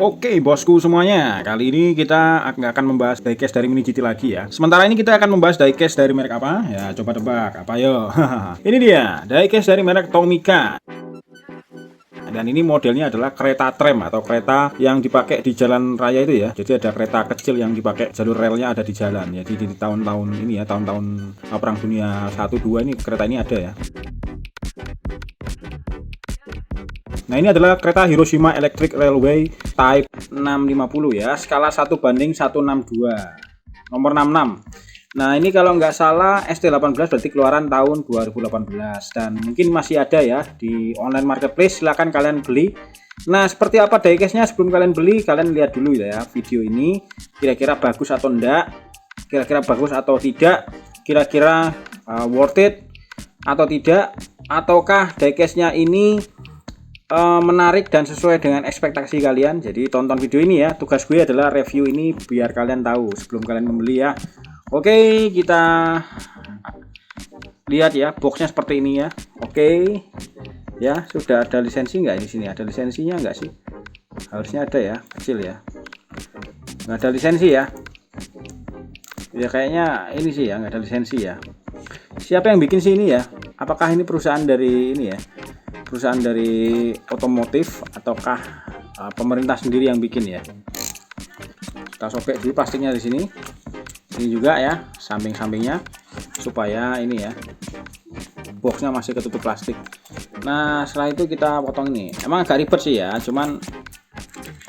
Oke bosku semuanya, kali ini kita akan membahas diecast dari Mini GT lagi ya. Sementara ini kita akan membahas diecast dari merek apa? Ya coba tebak, apa yo? Ini dia, diecast dari merek Tomica. Dan ini modelnya adalah kereta tram atau kereta yang dipakai di jalan raya itu ya. Jadi ada kereta kecil yang dipakai jalur relnya ada di jalan. Jadi di tahun-tahun ini ya, tahun-tahun Perang Dunia 1-2 ini kereta ini ada ya. Nah ini adalah kereta Hiroshima Electric Railway Type 650 ya, skala 1:162, nomor 66. Nah ini kalau nggak salah ST18 berarti keluaran tahun 2018 dan mungkin masih ada ya di online marketplace, silahkan kalian beli. Nah seperti apa diecastnya, sebelum kalian beli kalian lihat dulu ya video ini, kira-kira bagus atau enggak, kira-kira bagus atau tidak, kira-kira worth it atau tidak, ataukah diecastnya ini menarik dan sesuai dengan ekspektasi kalian. Jadi tonton video ini ya, tugas gue adalah review ini biar kalian tahu sebelum kalian membeli ya. Oke, kita lihat ya, boxnya seperti ini ya. Oke ya, sudah ada lisensi nggak di sini? Ada lisensinya nggak sih? Harusnya ada ya, kecil ya. Nggak ada lisensi ya. Ya kayaknya ini sih ya, nggak ada lisensi ya. Siapa yang bikin sih ini ya? Apakah ini perusahaan dari ini ya, perusahaan dari otomotif ataukah pemerintah sendiri yang bikin ya? Kita sobek dulu plastiknya di sini. Ini juga ya, samping-sampingnya supaya ini ya, boxnya masih ketutup plastik. Nah setelah itu kita potong ini. Emang agak ribet sih ya, cuman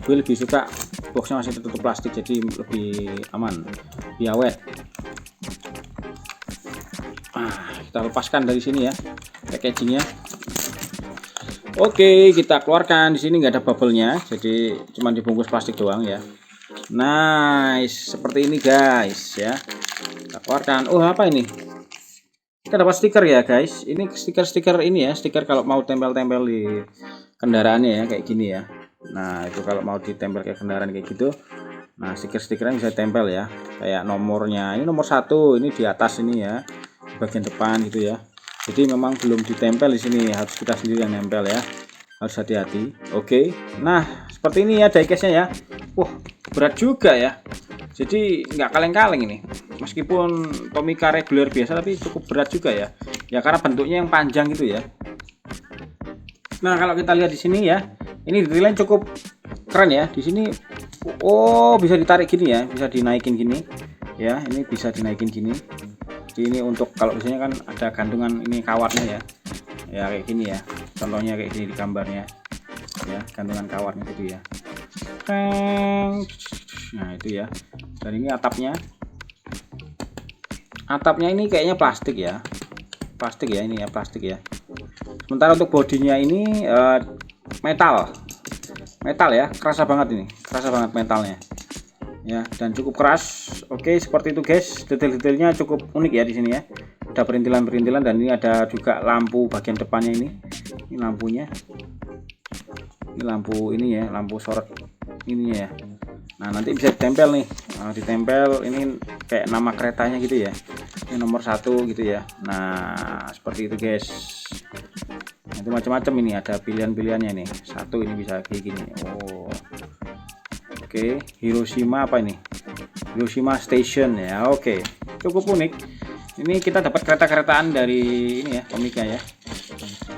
gue lebih suka boxnya masih tertutup plastik, jadi lebih aman, lebih awet. Kita lepaskan dari sini ya packagingnya. Oke, kita keluarkan. Di sini nggak ada bubble-nya, jadi cuma dibungkus plastik doang ya. Nice, seperti ini guys ya. Kita keluarkan. Oh apa ini? Kita dapat stiker ya guys. Ini stiker-stiker ini ya, stiker kalau mau tempel-tempel di kendaraannya ya, kayak gini ya. Nah itu kalau mau ditempel ke kendaraan kayak gitu. Nah stiker-stikernya bisa tempel ya, kayak nomornya. Ini nomor 1, ini di atas ini ya, di bagian depan gitu ya. Jadi memang belum ditempel di sini, harus kita sendiri yang nempel ya. Harus hati-hati. Oke. Nah, seperti ini ya diecastnya ya. Wah, berat juga ya. Jadi nggak kaleng-kaleng ini. Meskipun Tomica reguler biasa tapi cukup berat juga ya. Ya karena bentuknya yang panjang gitu ya. Nah, kalau kita lihat di sini ya, ini detailnya cukup keren ya. Di sini oh, bisa ditarik gini ya, bisa dinaikin gini. Ya, ini bisa dinaikin gini. Ini untuk kalau biasanya kan ada gantungan ini kawatnya ya kayak gini ya, contohnya kayak gini di gambarnya ya, gantungan kawatnya gitu ya. Nah itu ya, dan ini atapnya ini kayaknya plastik ya, ini ya plastik ya. Sementara untuk bodinya ini metal ya, kerasa banget ini, kerasa banget metalnya ya, dan cukup keras. Oke, seperti itu guys, detail-detailnya cukup unik ya di sini ya. Ada perintilan-perintilan dan ini ada juga lampu bagian depannya ini lampunya. Ini lampu ini ya, lampu sorot ini ya. Nah, nanti bisa ditempel nih. Nah, ditempel ini kayak nama keretanya gitu ya. Ini nomor 1 gitu ya. Nah, seperti itu guys. Nah, itu macam-macam ini, ada pilihan-pilihannya nih. Satu ini bisa kayak gini. Oh. Oke, Hiroshima apa ini? Hiroshima Station ya. Oke, cukup unik. Ini kita dapat kereta-keretaan dari ini ya, Tomica ya.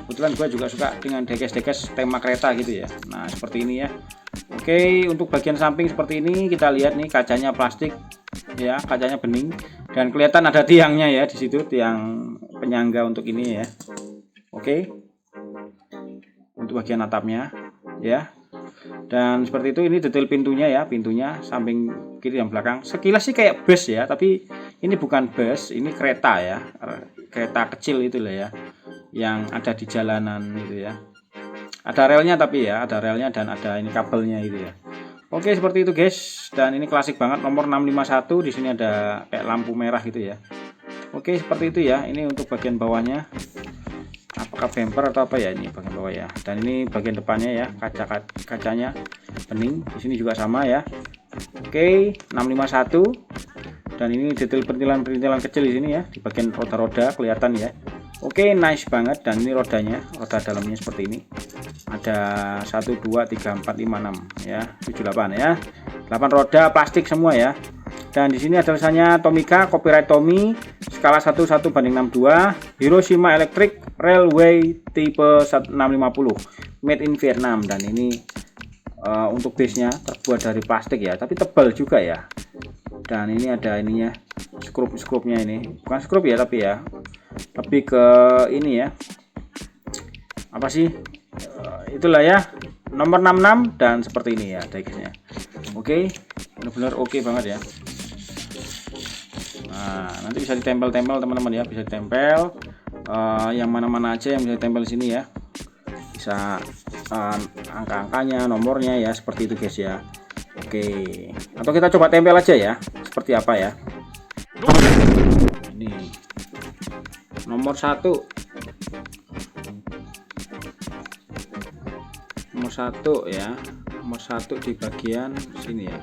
Kebetulan gue juga suka dengan diecast tema kereta gitu ya. Nah seperti ini ya. Oke, untuk bagian samping seperti ini kita lihat nih, kacanya plastik ya, kacanya bening dan kelihatan ada tiangnya ya di situ, tiang penyangga untuk ini ya. Oke, untuk bagian atapnya ya. Dan seperti itu, ini detail pintunya ya, pintunya samping kiri dan belakang. Sekilas sih kayak bus ya, tapi ini bukan bus, ini kereta ya, kereta kecil itulah ya, yang ada di jalanan gitu ya. Ada relnya tapi ya, ada relnya dan ada ini kabelnya gitu ya. Oke, seperti itu guys, dan ini klasik banget, nomor 651. Di sini ada kayak lampu merah gitu ya. Oke, seperti itu ya. Ini untuk bagian bawahnya, apakah bumper atau apa ya, ini bagian bawah ya. Dan ini bagian depannya ya, kacanya bening. Di sini juga sama ya. Oke, 651. Dan ini detail perintilan kecil di sini ya, di bagian roda-roda kelihatan ya. Oke, nice banget. Dan ini rodanya, roda dalamnya seperti ini. ada 1 2 3 4 5 6 ya, 7 8 ya. 8 roda plastik semua ya. Dan di sini ada tulisannya Tomica, copyright Tommy, skala 1:1/62, Hiroshima Electric Railway tipe 650, made in Vietnam. Dan ini untuk base-nya terbuat dari plastik ya, tapi tebal juga ya. Dan ini ada ininya, skrup-skrupnya ini, bukan skrup ya, tapi ya lebih ke ini ya, apa sih, itulah ya, nomor 66 dan seperti ini ya diecast-nya. Oke, benar-benar oke banget ya. Nah, nanti bisa ditempel-tempel teman-teman ya, bisa ditempel yang mana-mana aja yang bisa ditempel di sini ya. Bisa angka-angkanya, nomornya ya, seperti itu guys ya. Oke, atau kita coba tempel aja ya, seperti apa ya. Ini nomor 1, ya, nomor 1 di bagian sini ya,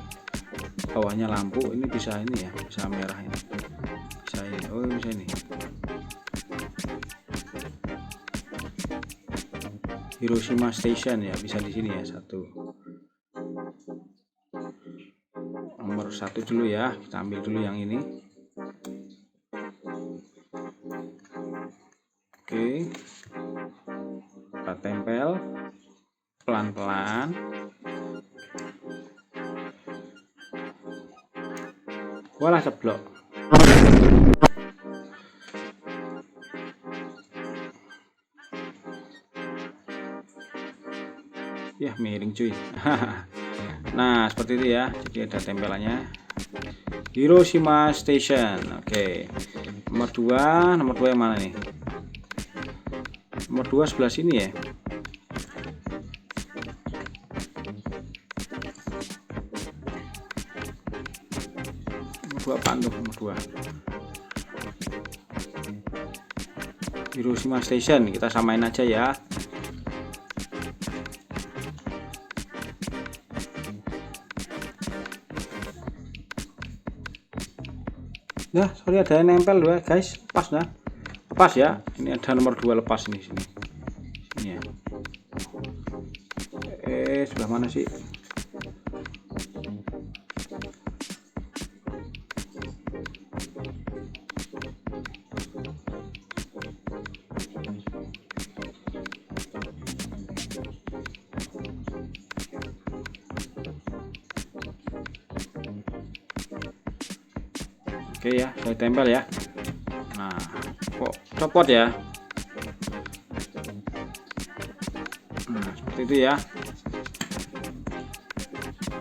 bawahnya lampu ini bisa ini ya, bisa merah ini, bisa ini, oh bisa ini, Hiroshima Station ya, bisa di sini ya, 1 nomor 1 dulu ya, kita ambil dulu yang ini. Oke, kita tempel pelan-pelan. Walah ceblok. Ya miring cuy. Nah seperti itu ya, jadi ada tempelannya Hiroshima Station. Oke, nomor 2 yang mana nih? Nomor 2 sebelah sini ya. Nomor 2 apaan tuh? Nomor 2 Hiroshima Station, kita samain aja ya. Nah, sorry ada yang nempel dua guys, lepas nah, lepas ya. Ini ada nomor 2 lepas nih sini. Sini ya. Sebelah mana sih? Oke ya, saya tempel ya. Nah, kok copot ya? Nah, seperti itu ya.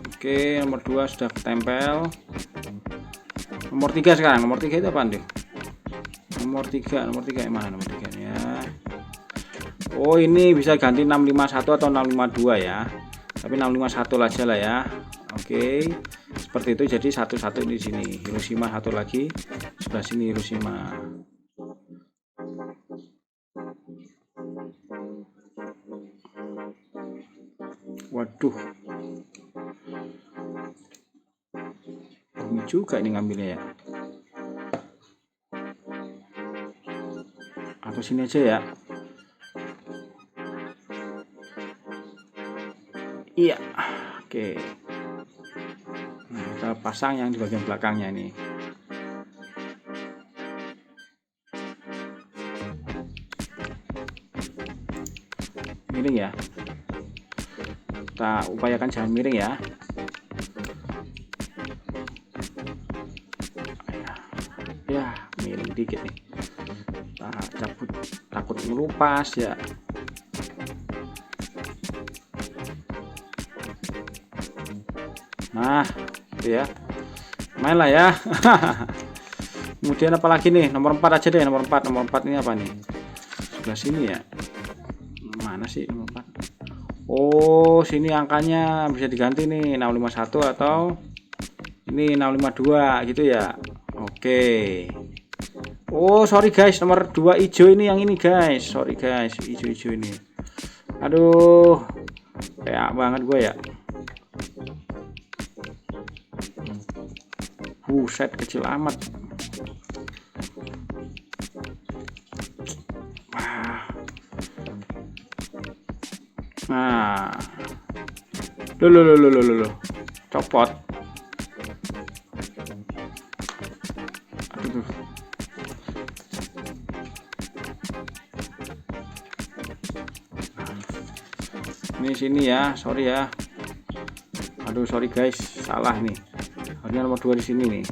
Oke, nomor 2 sudah ketempel. Nomor 3 sekarang. Nomor 3 itu apa nih? Nomor 3 yang mana nomor 3 ya? Oh, ini bisa ganti 651 atau 652 ya. Tapi 651 aja lah ya. Oke. Seperti itu, jadi satu-satu di sini Hiroshima, satu lagi sebelah sini Hiroshima. Waduh, ini juga ini ngambilnya ya, atau sini aja ya. Iya, oke. Nah, kita pasang yang di bagian belakangnya ini. Miring ya. Kita upayakan jangan miring ya. Ya, miring dikit nih. Kita cabut, takut melupas ya. Nah, itu ya. Main lah ya. Kemudian apa lagi nih? Nomor 4 aja deh, nomor 4. Nomor 4 ini apa nih? Sebelah sini ya. Mana sih nomor 4? Oh, sini angkanya bisa diganti nih, 651 atau ini 652 gitu ya. Oke. Oh, sorry guys, nomor 2 hijau ini yang ini guys. Sorry guys, hijau-hijau ini. Aduh. Kayak banget gue ya. Buset, kecil amat. Nah, Loh. Copot. Aduh. Ini sini ya, sorry ya. Aduh, sorry guys, salah nih. Harusnya nomor 2 di sini nih.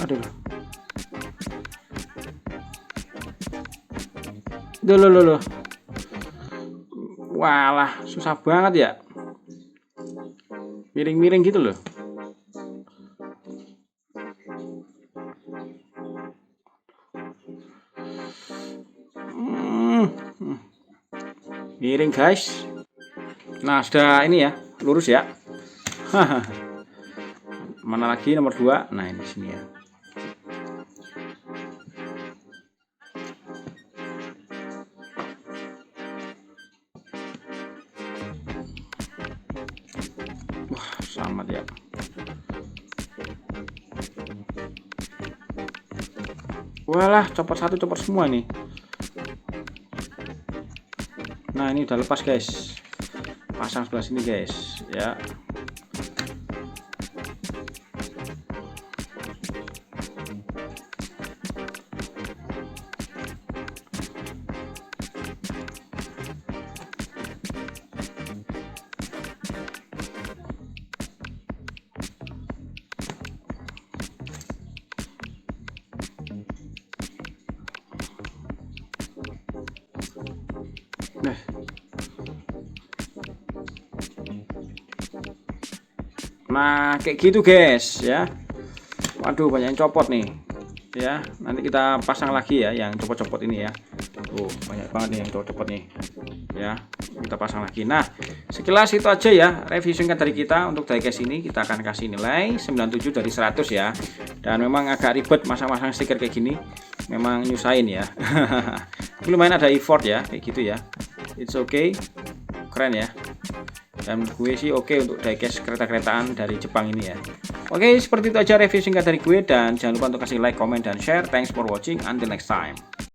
Aduh. Loh. Walah, susah banget ya. Miring-miring gitu loh. Miring guys. Nah, sudah ini ya, lurus ya. Mana lagi nomor 2? Nah, ini sini ya. Wah, selamat ya. Walah, copot satu, copot semua nih. Nah, ini udah lepas guys. Pasang sebelah sini guys ya. Nah, kayak gitu guys ya. Waduh, banyak yang copot nih ya. Nanti kita pasang lagi ya yang copot-copot ini ya. Banyak banget nih yang copot-copot nih ya. Kita pasang lagi. Nah, sekilas itu aja ya review singkat dari kita untuk diecast ini. Kita akan kasih nilai 97 dari 100 ya. Dan memang agak ribet masang-masang stiker kayak gini, memang nyusahin ya. Lumayan ada effort ya kayak gitu ya. It's okay, keren ya. Dan gue sih oke untuk diecast kereta-keretaan dari Jepang ini ya. Oke, seperti itu aja review singkat dari gue, dan jangan lupa untuk kasih like, comment, dan share. Thanks for watching, until next time.